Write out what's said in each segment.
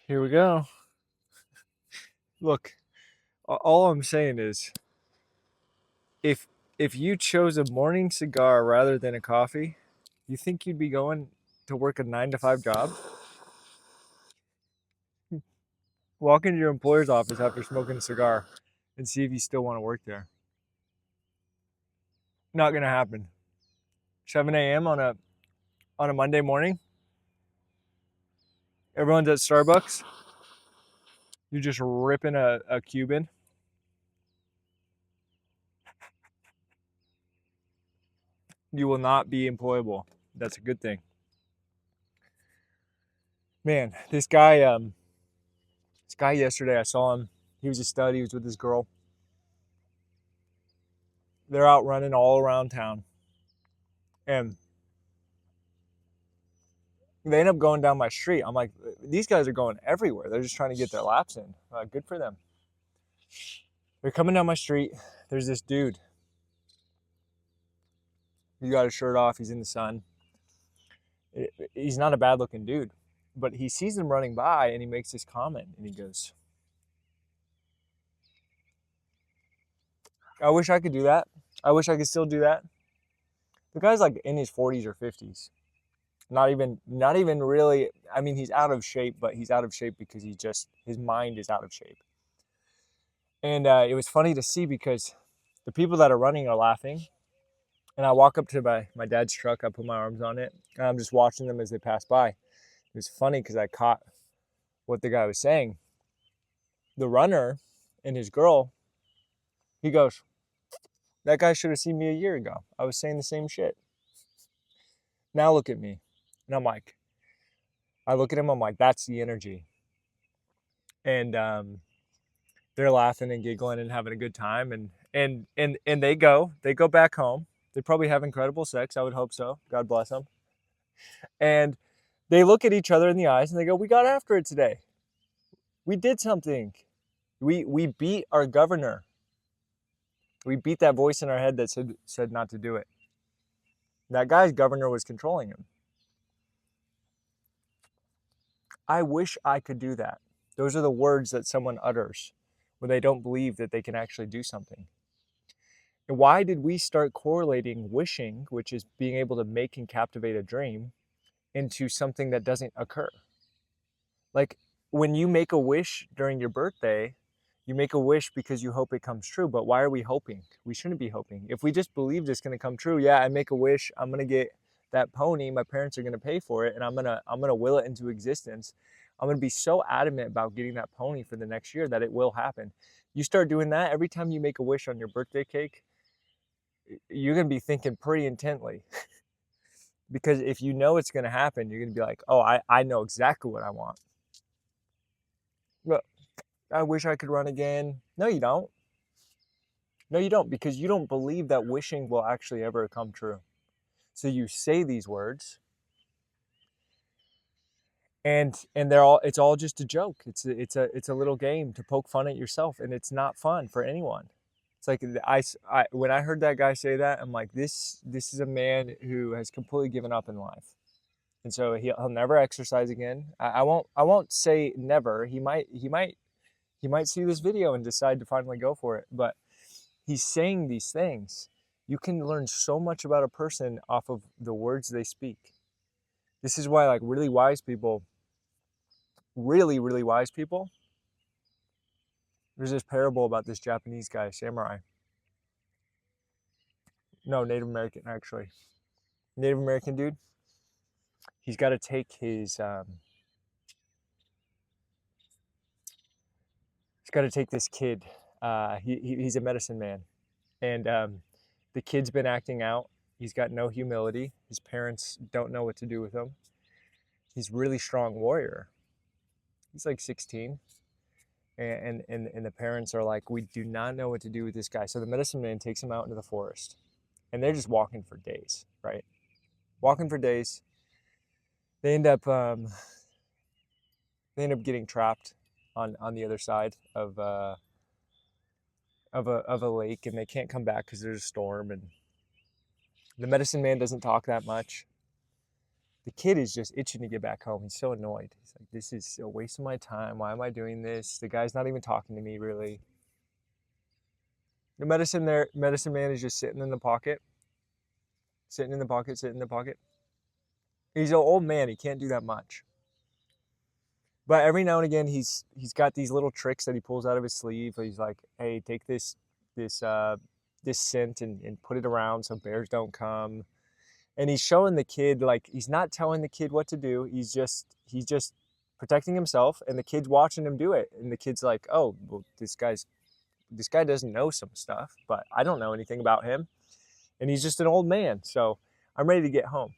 Here we go. Look, all I'm saying is if if you chose a morning cigar rather than a coffee, you think you'd be going to work a 9 to 5 job? Walk into your employer's office after smoking a cigar and see if you still want to work there. Not gonna happen. 7 a.m. on a Monday morning, everyone's at Starbucks. You're just ripping a Cuban. You will not be employable. That's a good thing. Man, this guy yesterday, I saw him. He was a stud. He was with his girl. They're out running all around town, and they end up going down my street. I'm like, these guys are going everywhere. They're just trying to get their laps in. Good for them. They're coming down my street. There's this dude. He got his shirt off. He's in the sun. He's not a bad looking dude, but he sees them running by and he makes this comment and he goes, I wish I could do that. I wish I could still do that. The guy's like in his 40s or 50s. Not even really. I mean, he's out of shape, but he's out of shape because his mind is out of shape. And it was funny to see because the people that are running are laughing. And I walk up to my dad's truck. I put my arms on it. And I'm just watching them as they pass by. It was funny because I caught what the guy was saying. The runner and his girl, he goes, that guy should have seen me a year ago. I was saying the same shit. Now look at me. And I look at him, I'm like, that's the energy. And they're laughing and giggling and having a good time. And they go back home. They probably have incredible sex. I would hope so. God bless them. And they look at each other in the eyes and they go, we got after it today. We did something. We beat our governor. We beat that voice in our head that said not to do it. That guy's governor was controlling him. I wish I could do that. Those are the words that someone utters when they don't believe that they can actually do something. And why did we start correlating wishing, which is being able to make and captivate a dream, into something that doesn't occur? Like when you make a wish during your birthday, you make a wish because you hope it comes true. But why are we hoping? We shouldn't be hoping. If we just believed it's going to come true, yeah, I make a wish, I'm going to get that pony, my parents are going to pay for it, and I'm going to will it into existence. I'm going to be so adamant about getting that pony for the next year that it will happen. You start doing that every time you make a wish on your birthday cake, you're going to be thinking pretty intently. Because if you know it's going to happen, you're going to be like, oh, I know exactly what I want. Look, I wish I could run again. No, you don't. No, you don't, because you don't believe that wishing will actually ever come true. So you say these words, and it's all just a joke. It's a little game to poke fun at yourself, and it's not fun for anyone. It's like when I heard that guy say that, I'm like, this is a man who has completely given up in life, and so he'll never exercise again. I won't say never. He might see this video and decide to finally go for it, but he's saying these things. You can learn so much about a person off of the words they speak. This is why, like, really wise people, really wise people, there's this parable about this Japanese guy, samurai. No, Native American, actually. Native American dude. He's got to take he's got to take this kid. He's a medicine man. And the kid's been acting out. He's got no humility. His parents don't know what to do with him. He's a really strong warrior. He's like 16. And the parents are like, we do not know what to do with this guy. So the medicine man takes him out into the forest. And they're just walking for days, right? Walking for days. They end up getting trapped on the other side of a lake, and they can't come back because there's a storm. And the medicine man doesn't talk that much. The kid is just itching to get back home. He's so annoyed. He's like, this is a waste of my time. Why am I doing this? The guy's not even talking to me, really. The medicine man is just sitting in the pocket. Sitting in the pocket, sitting in the pocket. He's an old man. He can't do that much. But every now and again, he's got these little tricks that he pulls out of his sleeve. He's like, hey, take this scent and put it around so bears don't come. And he's showing the kid, like, he's not telling the kid what to do. He's just protecting himself, and the kid's watching him do it. And the kid's like, oh, well, this guy doesn't know some stuff, but I don't know anything about him. And he's just an old man. So I'm ready to get home.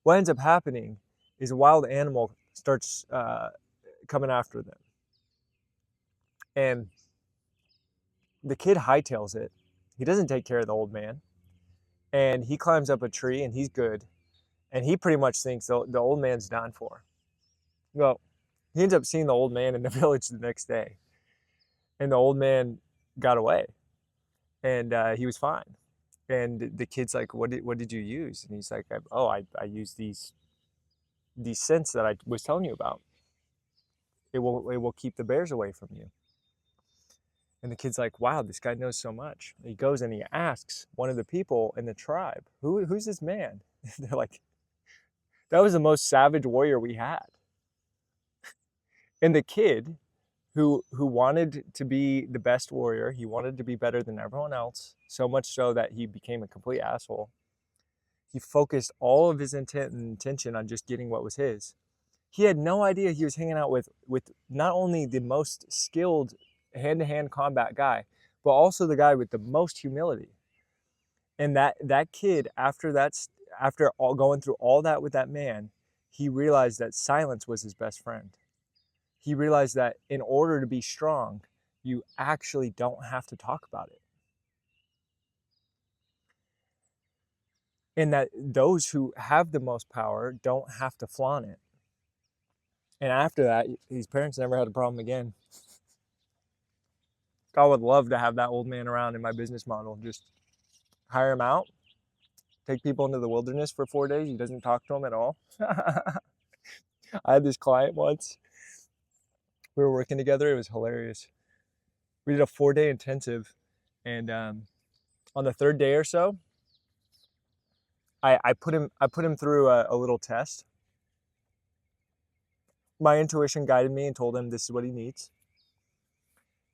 What ends up happening is a wild animal starts coming after them. And the kid hightails it. He doesn't take care of the old man. And he climbs up a tree, and he's good. And he pretty much thinks the old man's done for. Well, he ends up seeing the old man in the village the next day. And the old man got away. And he was fine. And the kid's like, what did you use? And he's like, I used these scents that I was telling you about. It will keep the bears away from you. And the kid's like, wow, this guy knows so much. And he goes and he asks one of the people in the tribe, who's this man? They're like, that was the most savage warrior we had. And the kid who wanted to be the best warrior, he wanted to be better than everyone else, so much so that he became a complete asshole. He focused all of his intent and intention on just getting what was his. He had no idea he was hanging out with not only the most skilled hand-to-hand combat guy, but also the guy with the most humility. And that kid, after all going through all that with that man, he realized that silence was his best friend. He realized that in order to be strong, you actually don't have to talk about it. And that those who have the most power don't have to flaunt it. And after that, his parents never had a problem again. I would love to have that old man around in my business model. Just hire him out, take people into the wilderness for 4 days. He doesn't talk to them at all. I had this client once. We were working together. It was hilarious. We did a 4-day intensive, and on the third day or so, I put him through a little test. My intuition guided me and told him this is what he needs.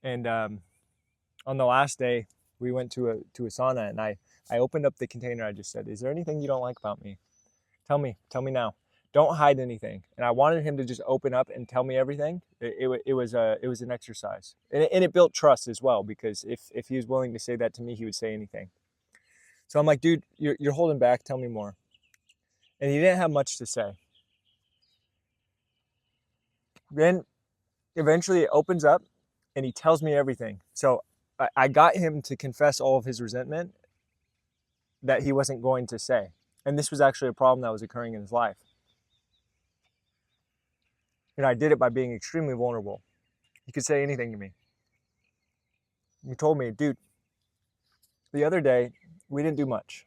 And on the last day, we went to a sauna, and I opened up the container. I just said, "Is there anything you don't like about me? Tell me now. Don't hide anything." And I wanted him to just open up and tell me everything. It was an exercise, and it built trust as well, because if he was willing to say that to me, he would say anything. So I'm like, dude, you're holding back. Tell me more. And he didn't have much to say. Then eventually it opens up, and he tells me everything. So I got him to confess all of his resentment that he wasn't going to say. And this was actually a problem that was occurring in his life. And I did it by being extremely vulnerable. He could say anything to me. He told me, dude, the other day, we didn't do much.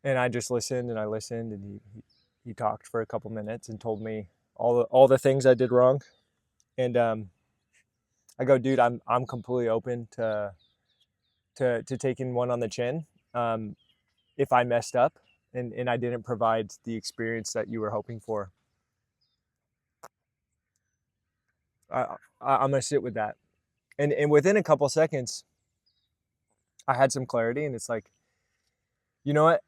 And I just listened, and he talked for a couple minutes and told me all the things I did wrong. And I go, dude, I'm completely open to taking one on the chin if I messed up and I didn't provide the experience that you were hoping for. I'm gonna sit with that. And within a couple seconds, I had some clarity, and it's like, you know what?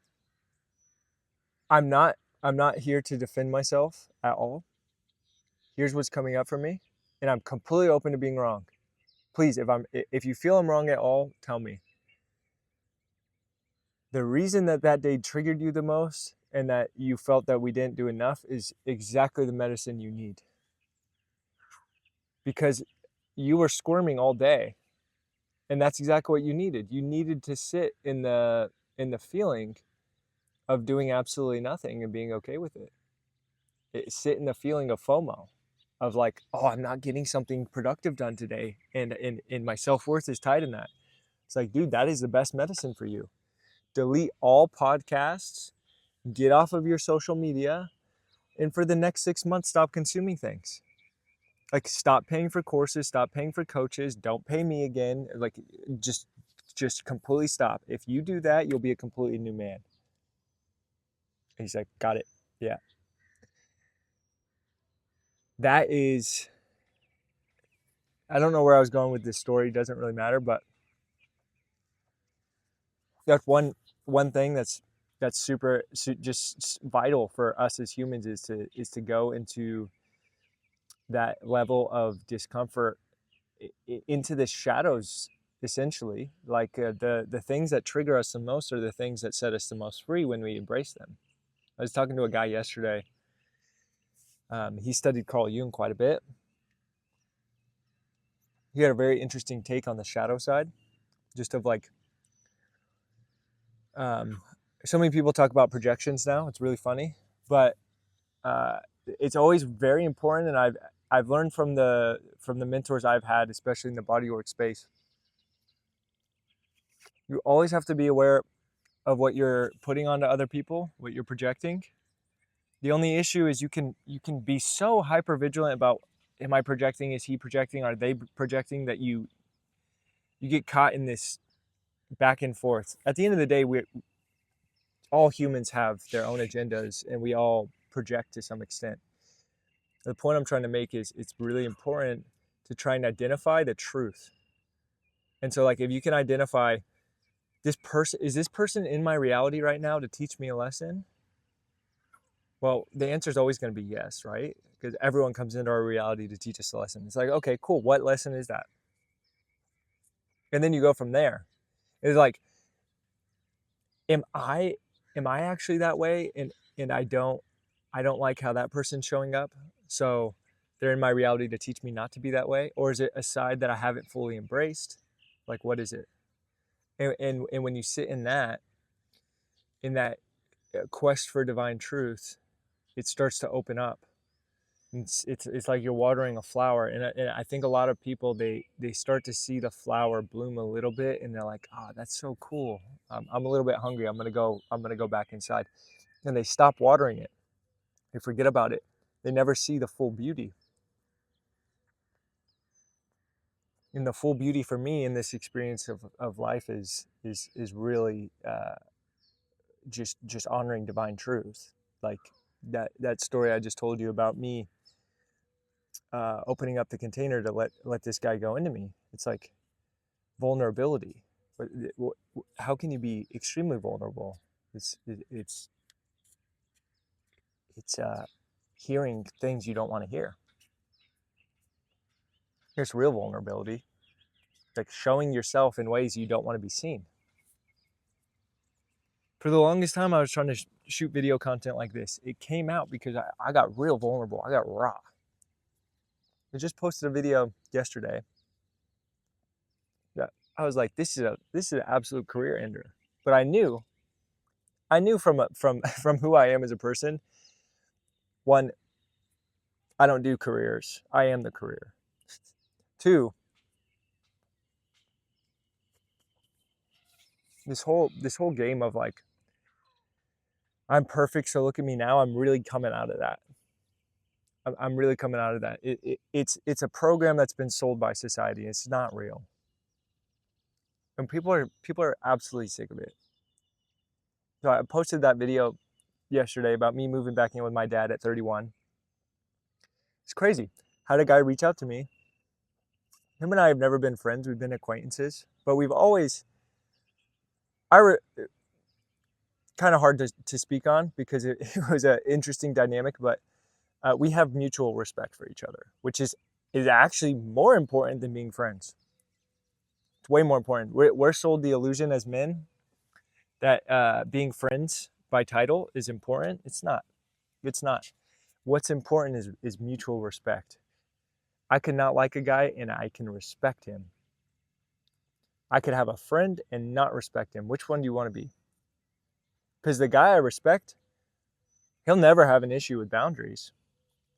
I'm not here to defend myself at all. Here's what's coming up for me, and I'm completely open to being wrong. Please, if you feel I'm wrong at all, tell me. The reason that day triggered you the most and that you felt that we didn't do enough is exactly the medicine you need. Because you were squirming all day, and that's exactly what you needed. You needed to sit in the feeling of doing absolutely nothing and being okay with it. Sit in the feeling of FOMO, of like, oh, I'm not getting something productive done today, and my self-worth is tied in that. It's like, dude, that is the best medicine for you. Delete all podcasts Get off of your social media, and for the next 6 months, stop consuming things. Like, stop paying for courses, stop paying for coaches, don't pay me again. Like, just completely stop. If you do that, you'll be a completely new man. And he's like, got it. Yeah. That is, I don't know where I was going with this story. Doesn't really matter, but that's one thing that's super just vital for us as humans is to go into that level of discomfort, into the shadows, essentially. Like, the things that trigger us the most are the things that set us the most free when we embrace them. I was talking to a guy yesterday. He studied Carl Jung quite a bit. He had a very interesting take on the shadow side, just of like, so many people talk about projections now. It's really funny, but it's always very important. And I've learned from the mentors I've had, especially in the bodywork space, you always have to be aware of what you're putting onto other people, what you're projecting. The only issue is you can be so hyper vigilant about, am I projecting? Is he projecting? Are they projecting? That you get caught in this back and forth. At the end of the day, all humans have their own agendas, and we all project to some extent. The point I'm trying to make is it's really important to try and identify the truth. And so, like, if you can identify, is this person in my reality right now to teach me a lesson? Well, the answer is always going to be yes, right? Because everyone comes into our reality to teach us a lesson. It's like, okay, cool. What lesson is that? And then you go from there. It's like, am I actually that way? And I don't like how that person's showing up. So they're in my reality to teach me not to be that way? Or is it a side that I haven't fully embraced? Like, what is it? And when you sit in that quest for divine truth, it starts to open up. It's like you're watering a flower, and I think a lot of people, they start to see the flower bloom a little bit, and they're like, oh, that's so cool. I'm a little bit hungry. I'm gonna go back inside, and they stop watering it. They forget about it. They never see the full beauty. And the full beauty for me in this experience of life is really just honoring divine truth. Like that story I just told you about me opening up the container to let this guy go into me. It's like vulnerability. But how can you be extremely vulnerable? It's hearing things you don't want to hear. Here's real vulnerability, like showing yourself in ways you don't want to be seen. For the longest time, I was trying to shoot video content like this. It came out because I got real vulnerable. I got raw. I just posted a video yesterday that I was like, this is an absolute career ender. But I knew from who I am as a person, one, I don't do careers. I am the career. Two, this whole game of like, I'm perfect, so look at me now. I'm really coming out of that. I'm really coming out of that. It's a program that's been sold by society. It's not real, and people are absolutely sick of it. So I posted that video yesterday about me moving back in with my dad at 31. It's crazy. Had a guy reach out to me. Him and I have never been friends. We've been acquaintances, but we've always. Kind of hard to speak on because it was an interesting dynamic, but we have mutual respect for each other, which is actually more important than being friends. It's way more important. We're sold the illusion as men that being friends by title is important. It's not. It's not. What's important is mutual respect. I could not like a guy and I can respect him. I could have a friend and not respect him. Which one do you want to be? Because the guy I respect, he'll never have an issue with boundaries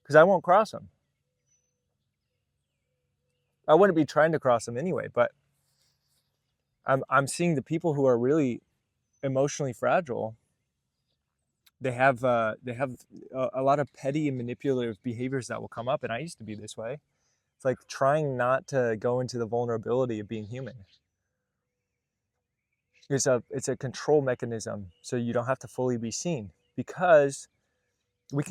because I won't cross them. I wouldn't be trying to cross them anyway, but I'm seeing the people who are really emotionally fragile, a lot of petty and manipulative behaviors that will come up, and I used to be this way. It's like trying not to go into the vulnerability of being human. It's a control mechanism, so you don't have to fully be seen, because we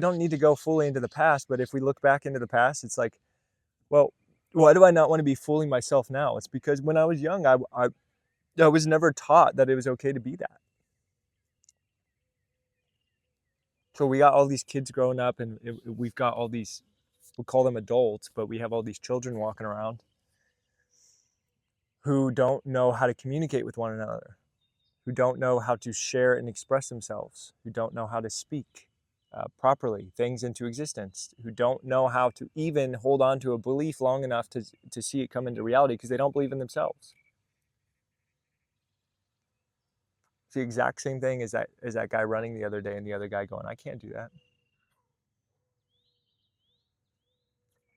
don't need to go fully into the past, but if we look back into the past, it's like, well, why do I not want to be fooling myself now? It's because when I was young, I was never taught that it was okay to be that. So we got all these kids growing up, and we've got all these, we'll call them adults, but we have all these children walking around who don't know how to communicate with one another, who don't know how to share and express themselves, who don't know how to speak properly things into existence, who don't know how to even hold on to a belief long enough to see it come into reality because they don't believe in themselves. It's the exact same thing as that guy running the other day, and the other guy going, I can't do that.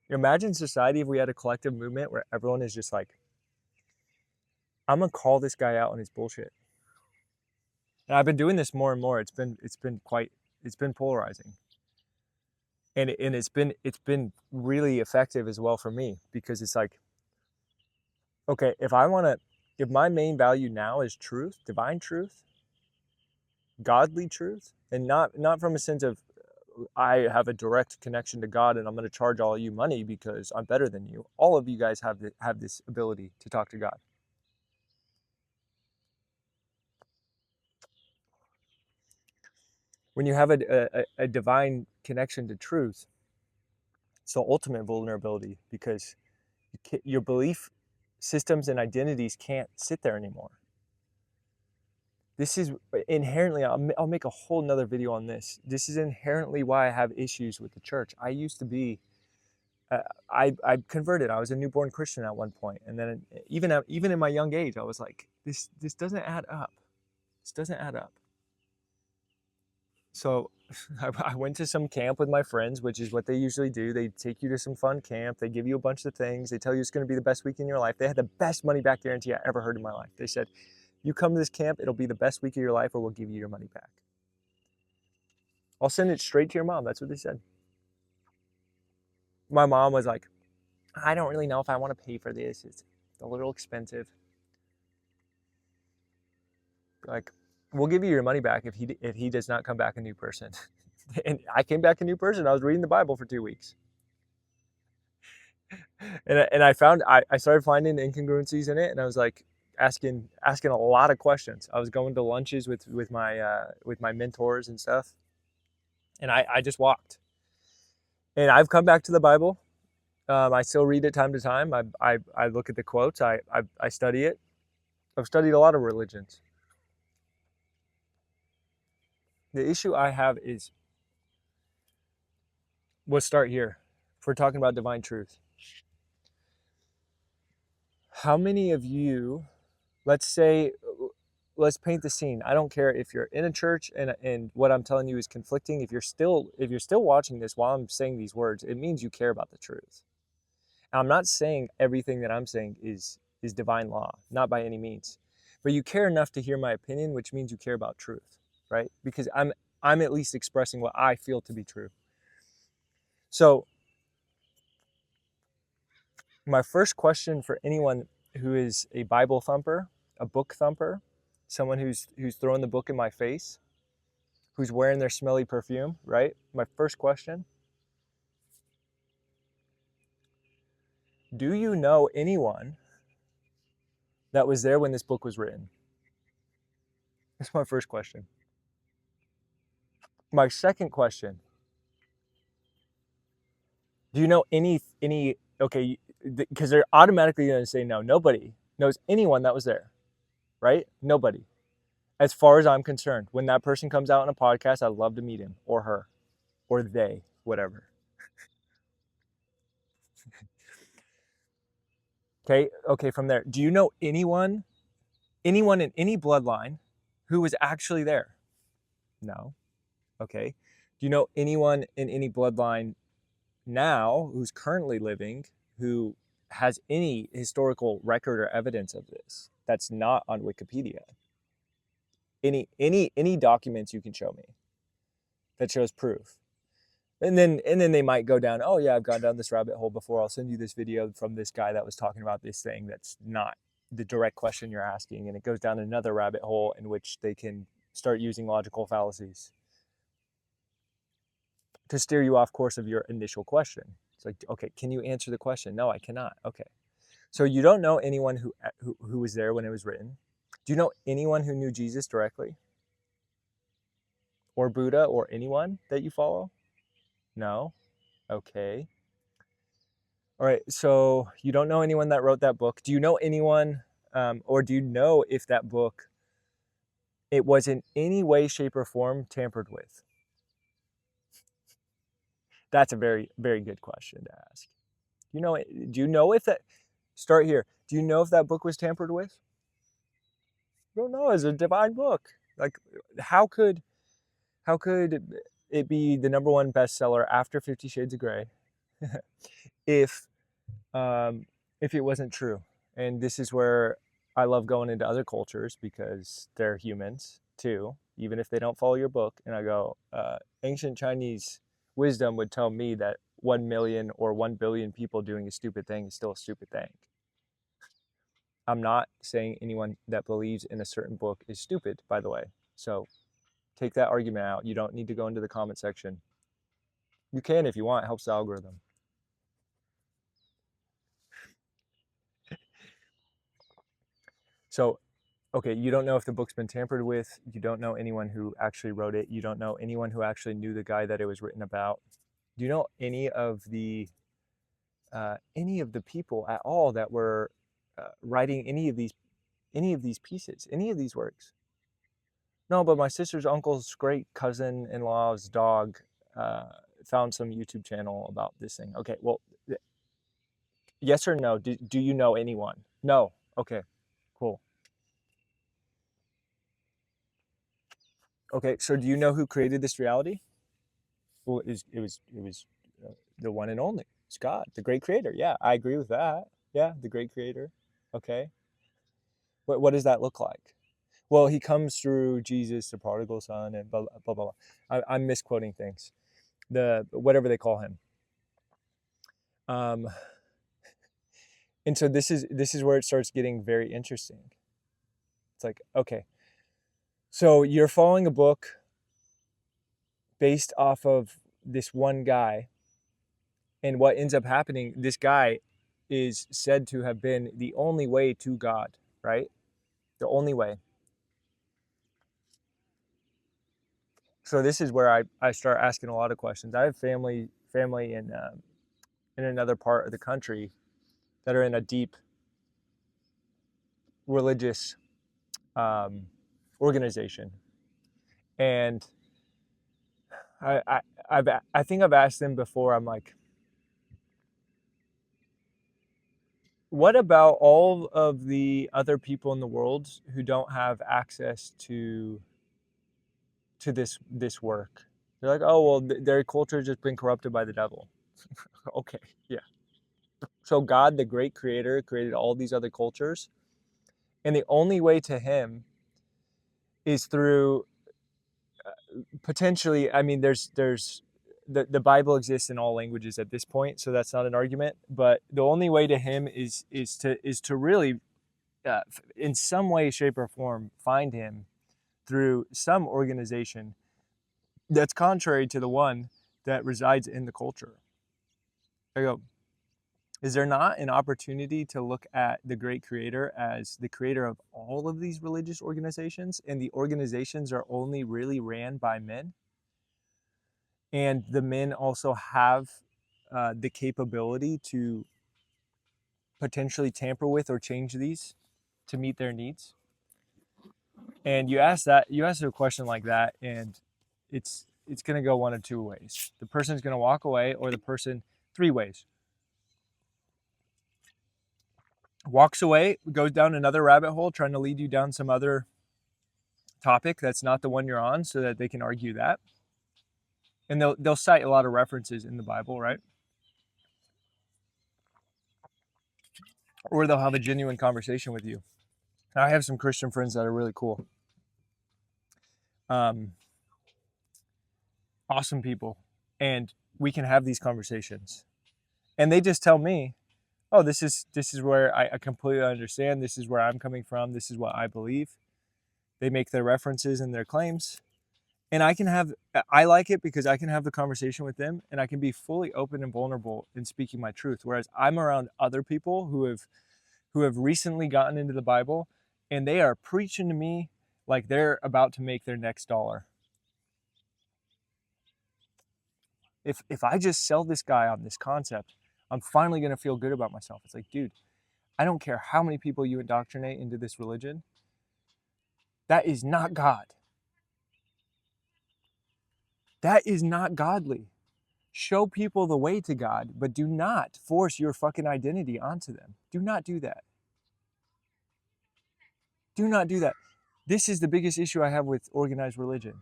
Imagine society if we had a collective movement where everyone is just like, I'm gonna call this guy out on his bullshit. And I've been doing this more and more. It's been polarizing. And it's been really effective as well for me, because it's like, okay, if my main value now is truth, divine truth, godly truth, and not from a sense of I have a direct connection to God and I'm going to charge all of you money because I'm better than you. All of you guys have this ability to talk to God. When you have a divine connection to truth, it's the ultimate vulnerability, because your belief systems and identities can't sit there anymore. This is inherently, I'll make a whole nother video on this. This is inherently why I have issues with the church. I used to be, I converted. I was a newborn Christian at one point, and then even in my young age, I was like, this doesn't add up. This doesn't add up. So I went to some camp with my friends, which is what they usually do. They take you to some fun camp. They give you a bunch of things. They tell you it's going to be the best week in your life. They had the best money back guarantee I ever heard in my life. They said, you come to this camp, it'll be the best week of your life, or we'll give you your money back. I'll send it straight to your mom. That's what they said. My mom was like, I don't really know if I want to pay for this. It's a little expensive. Like, we'll give you your money back if he does not come back a new person. And I came back a new person. I was reading the Bible for 2 weeks. And I found, I started finding incongruencies in it, and I was like asking a lot of questions. I was going to lunches with my mentors and stuff, and I just walked. And I've come back to the Bible. I still read it time to time. I look at the quotes. I study it. I've studied a lot of religions. The issue I have is, we'll start here. If we're talking about divine truth, how many of you, let's paint the scene. I don't care if you're in a church and what I'm telling you is conflicting. If you're still watching this while I'm saying these words, it means you care about the truth. And I'm not saying everything that I'm saying is divine law, not by any means. But you care enough to hear my opinion, which means you care about truth, right? Because I'm at least expressing what I feel to be true. So my first question for anyone who is a Bible thumper, a book thumper, someone who's throwing the book in my face, who's wearing their smelly perfume, right? My first question, do you know anyone that was there when this book was written? That's my first question. My second question, do you know any, okay, because they're automatically going to say no. Nobody knows anyone that was there, right? Nobody. As far as I'm concerned, when that person comes out on a podcast, I'd love to meet him or her or they, whatever. Okay, from there, do you know anyone in any bloodline who was actually there? No. Okay. Do you know anyone in any bloodline now who's currently living who has any historical record or evidence of this that's not on Wikipedia? Any documents you can show me that shows proof. And then they might go down, oh yeah, I've gone down this rabbit hole before. I'll send you this video from this guy that was talking about this thing that's not the direct question you're asking. And it goes down another rabbit hole in which they can start using logical fallacies to steer you off course of your initial question. It's like, okay, can you answer the question? No, I cannot. Okay. So you don't know anyone who was there when it was written. Do you know anyone who knew Jesus directly? Or Buddha or anyone that you follow? No? Okay. All right, so you don't know anyone that wrote that book. Do you know anyone, or do you know if that book, it was in any way, shape, or form tampered with? That's a very, very good question to ask. Do you know if that, start here. Do you know if that book was tampered with? You don't know. It's a divine book. Like, how could it be the #1 bestseller after 50 Shades of Grey if it wasn't true? And this is where I love going into other cultures because they're humans too, even if they don't follow your book. And I go, ancient Chinese wisdom would tell me that 1 million or 1 billion people doing a stupid thing is still a stupid thing. I'm not saying anyone that believes in a certain book is stupid, by the way. So take that argument out. You don't need to go into the comment section. You can if you want. It helps the algorithm. So, okay, you don't know if the book's been tampered with. You don't know anyone who actually wrote it. You don't know anyone who actually knew the guy that it was written about. Do you know any of the people at all that were writing any of these pieces, any of these works? No, but my sister's uncle's great cousin-in-law's dog found some YouTube channel about this thing. Okay, well, yes or no? Do you know anyone? No. Okay, cool. Okay, so do you know who created this reality? Well, it was the one and only. It's God, the great creator. Yeah, I agree with that. Yeah, the great creator. Okay. What does that look like? Well, he comes through Jesus, the prodigal son, and blah blah blah. I'm misquoting things. The whatever they call him. And so this is where it starts getting very interesting. It's like, okay, so you're following a book based off of this one guy, and what ends up happening, this guy is said to have been the only way to God, right? The only way. So this is where I start asking a lot of questions. I have family in another part of the country that are in a deep religious organization, and I think I've asked them before. I'm like, what about all of the other people in the world who don't have access to this work? They're like, oh well, their culture has just been corrupted by the devil. Okay, yeah. So God, the great creator, created all these other cultures, and the only way to him is through potentially, I mean, there's the Bible exists in all languages at this point, so that's not an argument. But the only way to him is to really, in some way, shape, or form, find him through some organization that's contrary to the one that resides in the culture. I go, is there not an opportunity to look at the great creator as the creator of all of these religious organizations, and the organizations are only really ran by men? And the men also have the capability to potentially tamper with or change these to meet their needs. And you ask a question like that, and it's going to go one of two ways. The person's going to walk away, or the person, three ways. Walks away, goes down another rabbit hole, trying to lead you down some other topic that's not the one you're on, so that they can argue that. And they'll cite a lot of references in the Bible, right? Or they'll have a genuine conversation with you. I have some Christian friends that are really cool. awesome people, and we can have these conversations. And they just tell me, oh, this is where I completely understand. This is where I'm coming from. This is what I believe. They make their references and their claims. And I like it because I can have the conversation with them and I can be fully open and vulnerable in speaking my truth. Whereas I'm around other people who have recently gotten into the Bible and they are preaching to me like they're about to make their next dollar. If I just sell this guy on this concept, I'm finally going to feel good about myself. It's like, dude, I don't care how many people you indoctrinate into this religion. That is not God. That is not godly. Show people the way to God, but do not force your fucking identity onto them. Do not do that. Do not do that. This is the biggest issue I have with organized religion.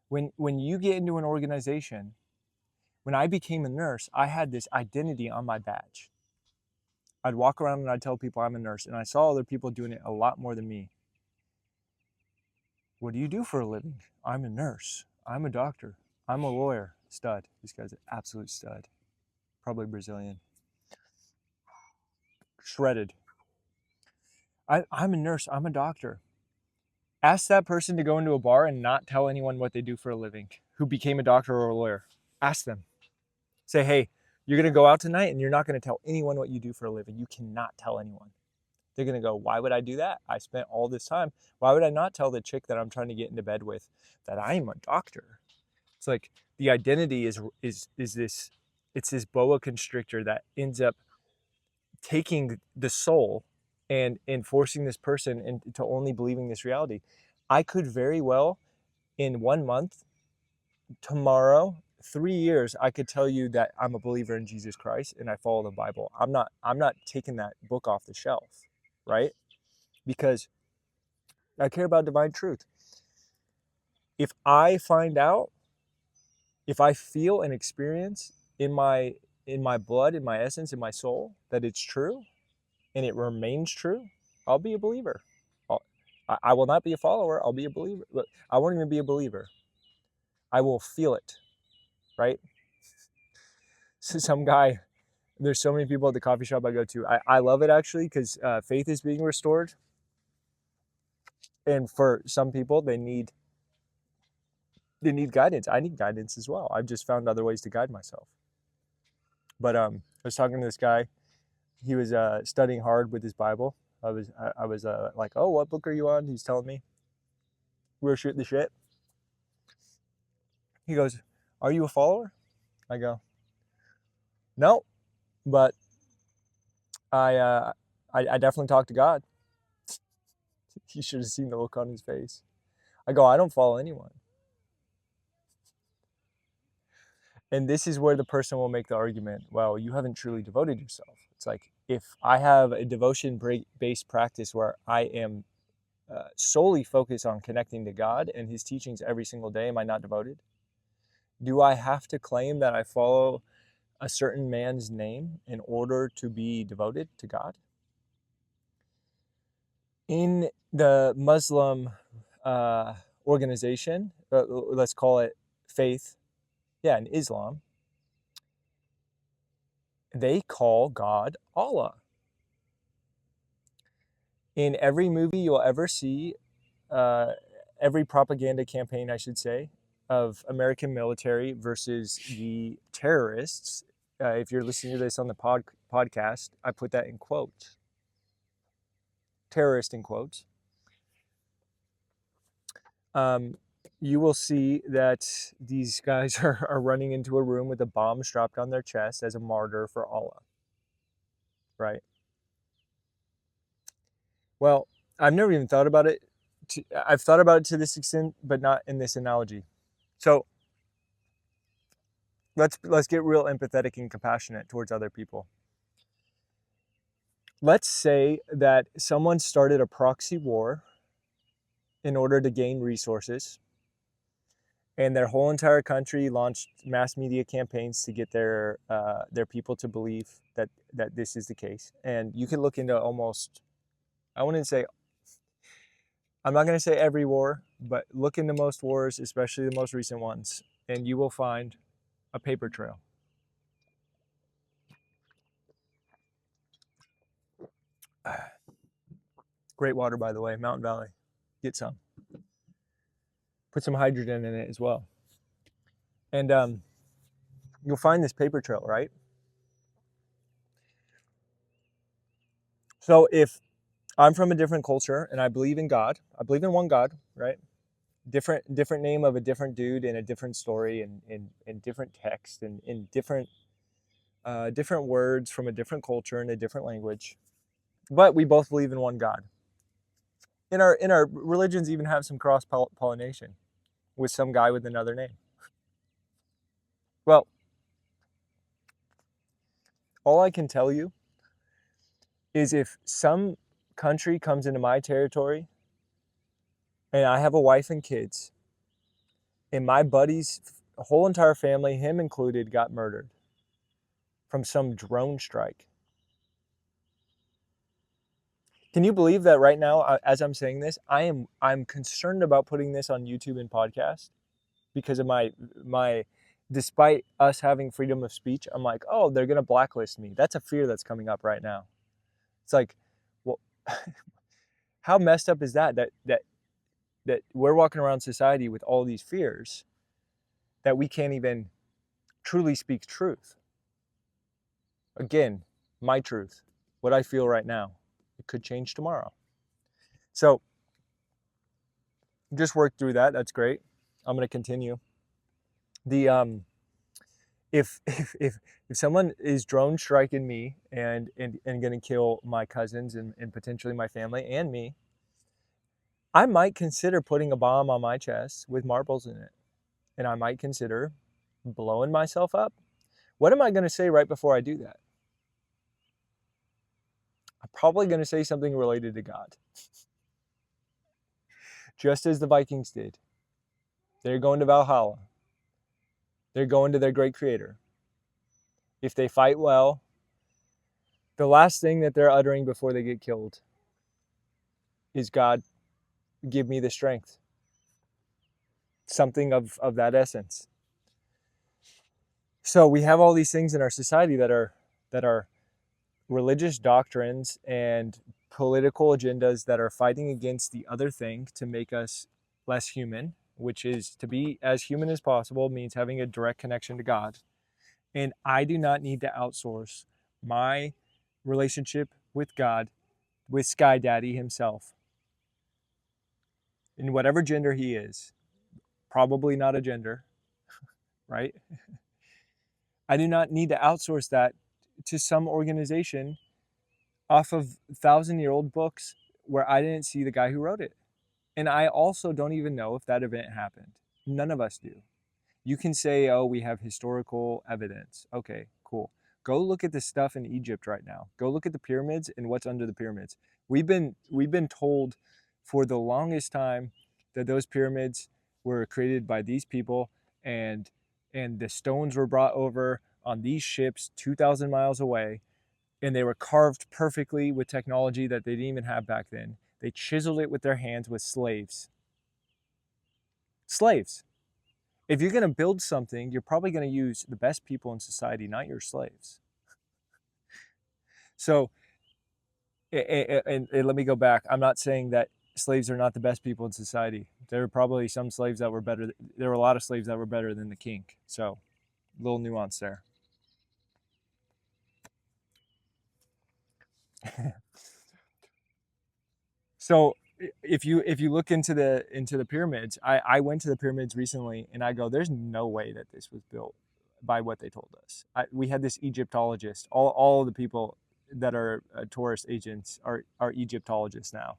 When you get into an organization, when I became a nurse, I had this identity on my badge. I'd walk around and I'd tell people I'm a nurse, and I saw other people doing it a lot more than me. What do you do for a living? I'm a nurse. I'm a doctor. I'm a lawyer. Stud. This guy's an absolute stud. Probably Brazilian. Shredded. I'm a nurse. I'm a doctor. Ask that person to go into a bar and not tell anyone what they do for a living, who became a doctor or a lawyer. Ask them. Say, hey, you're going to go out tonight and you're not going to tell anyone what you do for a living. You cannot tell anyone. They're going to go, why would I do that? I spent all this time. Why would I not tell the chick that I'm trying to get into bed with that I am a doctor? It's like the identity is this, it's this boa constrictor that ends up taking the soul and forcing this person into only believing this reality. I could very well, in 1 month, tomorrow, 3 years, I could tell you that I'm a believer in Jesus Christ and I follow the Bible. I'm not taking that book off the shelf, right? Because I care about divine truth. If I find out, if I feel and experience in my blood, in my essence, in my soul, that it's true and it remains true, I'll be a believer. I will not be a follower. I'll be a believer. I won't even be a believer. I will feel it, right? So some guy, there's so many people at the coffee shop I go to. I love it actually because faith is being restored. And for some people, they need guidance. I need guidance as well. I've just found other ways to guide myself. But I was talking to this guy. He was studying hard with his Bible. I was like, oh, what book are you on? He's telling me. We were shooting the shit. He goes, are you a follower? I go, no, but I definitely talk to God. You should have seen the look on his face. I go, I don't follow anyone. And this is where the person will make the argument, well, you haven't truly devoted yourself. It's like, if I have a devotion-based practice where I am solely focused on connecting to God and his teachings every single day, am I not devoted? Do I have to claim that I follow a certain man's name in order to be devoted to God? In the Muslim organization, let's call it faith, in Islam, they call God Allah. In every movie you'll ever see, every propaganda campaign, I should say, of American military versus the terrorists, if you're listening to this on the podcast, I put that in quotes. Terrorist in quotes. You will see that these guys are running into a room with a bomb strapped on their chest as a martyr for Allah. Right? Well, I've never even thought about it. I've thought about it to this extent, but not in this analogy. So let's get real empathetic and compassionate towards other people. Let's say that someone started a proxy war in order to gain resources, and their whole entire country launched mass media campaigns to get their people to believe that this is the case. And you can look into almost, I'm not going to say every war, but look into most wars, especially the most recent ones, and you will find a paper trail. Great water, by the way, Mountain Valley. Get some. Put some hydrogen in it as well. And you'll find this paper trail, right? So if I'm from a different culture and I believe in God, I believe in one God, right? Different name of a different dude in a different story and in different text and in different words from a different culture and a different language. But we both believe in one God. In our religions even have some cross pollination with some guy with another name. Well, all I can tell you is if some country comes into my territory and I have a wife and kids, and my buddy's whole entire family, him included, got murdered from some drone strike. Can you believe that right now, as I'm saying this, I'm concerned about putting this on YouTube and podcast because of my despite us having freedom of speech, I'm like, oh, they're gonna blacklist me. That's a fear that's coming up right now. It's like, well, how messed up is that we're walking around society with all these fears that we can't even truly speak truth. Again, my truth, what I feel right now. It could change tomorrow. So just work through that. That's great. I'm going to continue. The if someone is drone striking me and going to kill my cousins and potentially my family and me, I might consider putting a bomb on my chest with marbles in it. And I might consider blowing myself up. What am I going to say right before I do that? I'm probably going to say something related to God. Just as the Vikings did. They're going to Valhalla. They're going to their great creator. If they fight well, the last thing that they're uttering before they get killed is, God, give me the strength. Something of that essence. So we have all these things in our society that are religious doctrines and political agendas that are fighting against the other thing to make us less human, which is to be as human as possible means having a direct connection to God. And I do not need to outsource my relationship with God, with Sky Daddy himself, in whatever gender he is. Probably not a gender, right? I do not need to outsource that to some organization off of 1,000-year-old books where I didn't see the guy who wrote it. And I also don't even know if that event happened. None of us do. You can say, oh, we have historical evidence. Okay, cool. Go look at the stuff in Egypt right now. Go look at the pyramids and what's under the pyramids. We've been told for the longest time that those pyramids were created by these people, and the stones were brought over on these ships 2,000 miles away, and they were carved perfectly with technology that they didn't even have back then. They chiseled it with their hands with slaves. Slaves. If you're going to build something, you're probably going to use the best people in society, not your slaves. So, and let me go back. I'm not saying that slaves are not the best people in society. There were probably some slaves that were better. There were a lot of slaves that were better than the king. So, a little nuance there. So, if you look into the pyramids, I went to the pyramids recently, and I go, there's no way that this was built by what they told us. We had this Egyptologist. All of the people that are tourist agents are Egyptologists now.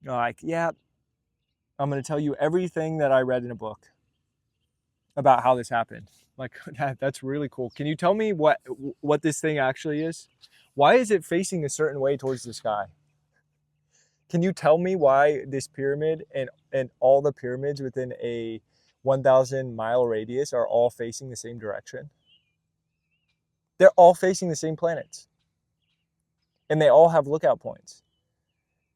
Like, yeah, I'm going to tell you everything that I read in a book about how this happened. Like, that's really cool. Can you tell me what this thing actually is? Why is it facing a certain way towards the sky? Can you tell me why this pyramid and all the pyramids within a 1,000 mile radius are all facing the same direction? They're all facing the same planets. And they all have lookout points.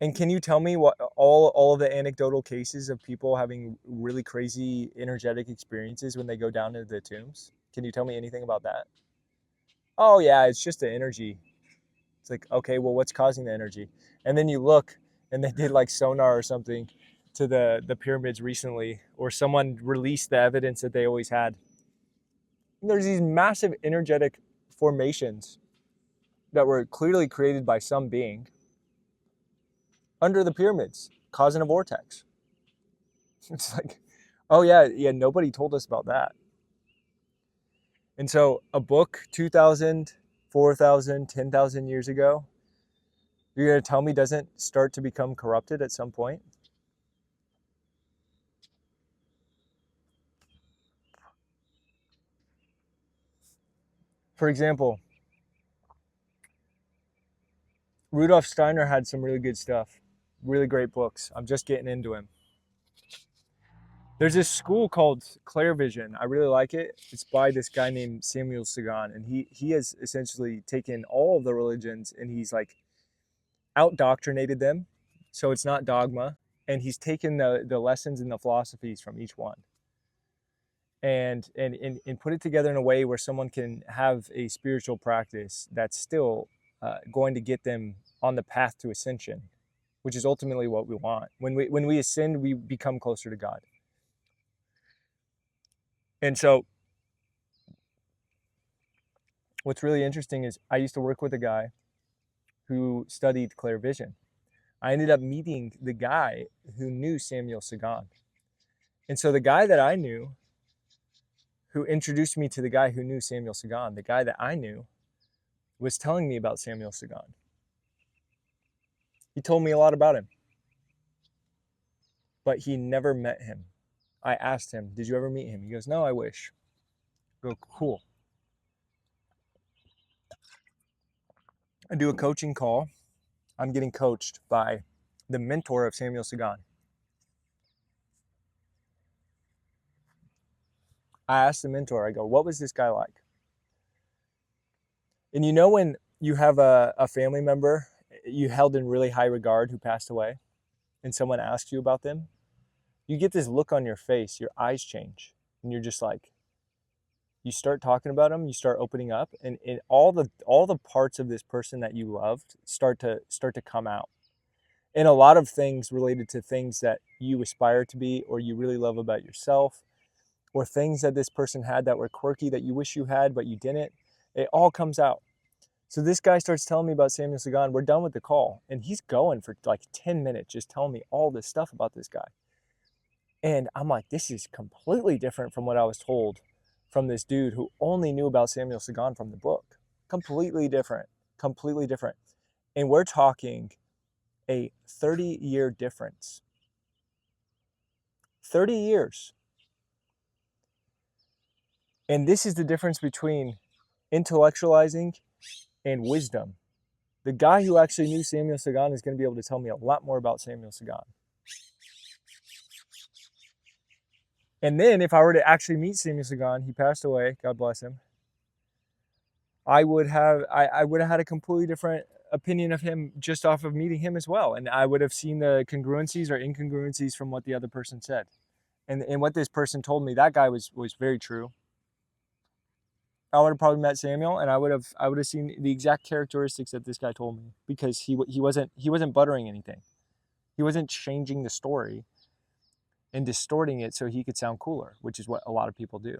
And can you tell me what all of the anecdotal cases of people having really crazy energetic experiences when they go down into the tombs? Can you tell me anything about that? Oh yeah, it's just the energy. It's like, okay, well, what's causing the energy? And then you look, and they did like sonar or something to the pyramids recently, or someone released the evidence that they always had. And there's these massive energetic formations that were clearly created by some being under the pyramids, causing a vortex. It's like, oh yeah, nobody told us about that. And so a book 2,000, 4,000, 10,000 years ago, you're going to tell me doesn't start to become corrupted at some point? For example, Rudolf Steiner had some really good stuff, really great books. I'm just getting into him. There's this school called Clairvision. I really like it. It's by this guy named Samuel Sagan, and he has essentially taken all of the religions and he's like out-doctrinated them, so it's not dogma, and he's taken the lessons and the philosophies from each one and put it together in a way where someone can have a spiritual practice that's still going to get them on the path to ascension, which is ultimately what we want. When we ascend, we become closer to God. And so what's really interesting is I used to work with a guy who studied clairvision. I ended up meeting the guy who knew Samuel Sagan. And so the guy that I knew, who introduced me to the guy who knew Samuel Sagan, the guy that I knew, was telling me about Samuel Sagan. He told me a lot about him, but he never met him. I asked him, did you ever meet him? He goes, no, I wish. I go, cool. I do a coaching call. I'm getting coached by the mentor of Samuel Sagan. I asked the mentor, I go, what was this guy like? And you know when you have a family member you held in really high regard who passed away, and someone asks you about them, you get this look on your face, your eyes change, and you're just like, you start talking about them, you start opening up, and all the parts of this person that you loved start to come out. And a lot of things related to things that you aspire to be or you really love about yourself, or things that this person had that were quirky that you wish you had but you didn't, it all comes out. So this guy starts telling me about Samuel Sagan. We're done with the call, and he's going for like 10 minutes just telling me all this stuff about this guy. And I'm like, this is completely different from what I was told from this dude who only knew about Samuel Sagan from the book. Completely different, completely different. And we're talking a 30-year difference. 30 years. And this is the difference between intellectualizing and wisdom. The guy who actually knew Samuel Sagan is going to be able to tell me a lot more about Samuel Sagan. And then if I were to actually meet Samuel Sagan, he passed away, God bless him, I would have had a completely different opinion of him just off of meeting him as well. And I would have seen the congruencies or incongruencies from what the other person said. And what this person told me, that guy was very true. I would have probably met Samuel, and I would have seen the exact characteristics that this guy told me, because he wasn't buttering anything. He wasn't changing the story and distorting it so he could sound cooler, which is what a lot of people do.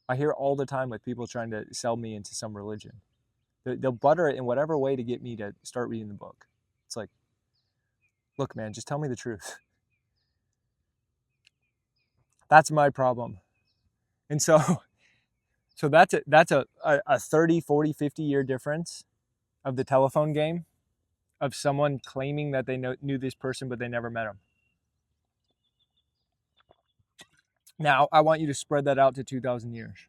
I hear all the time with people trying to sell me into some religion. They'll butter it in whatever way to get me to start reading the book. It's like, look, man, just tell me the truth. That's my problem. And so that's a 30, 40, 50 year difference of the telephone game of someone claiming that they knew this person, but they never met him. Now, I want you to spread that out to 2,000 years.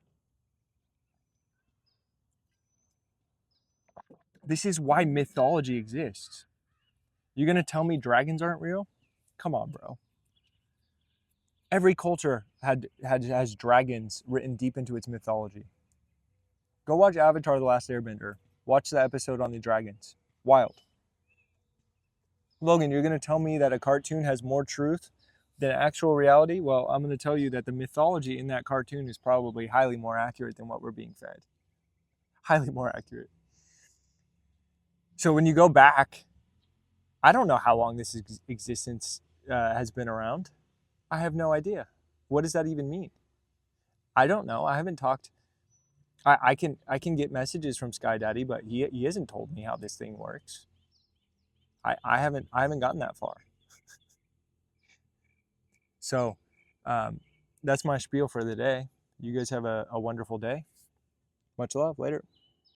This is why mythology exists. You're going to tell me dragons aren't real? Come on, bro. Every culture has dragons written deep into its mythology. Go watch Avatar: The Last Airbender. Watch the episode on the dragons. Wild. Logan, you're going to tell me that a cartoon has more truth than actual reality? Well, I'm going to tell you that the mythology in that cartoon is probably highly more accurate than what we're being fed. Highly more accurate. So when you go back, I don't know how long this existence has been around. I have no idea. What does that even mean? I don't know. I haven't talked. I can get messages from Sky Daddy, but he hasn't told me how this thing works. I haven't gotten that far. So that's my spiel for the day. You guys have a wonderful day. Much love. Later.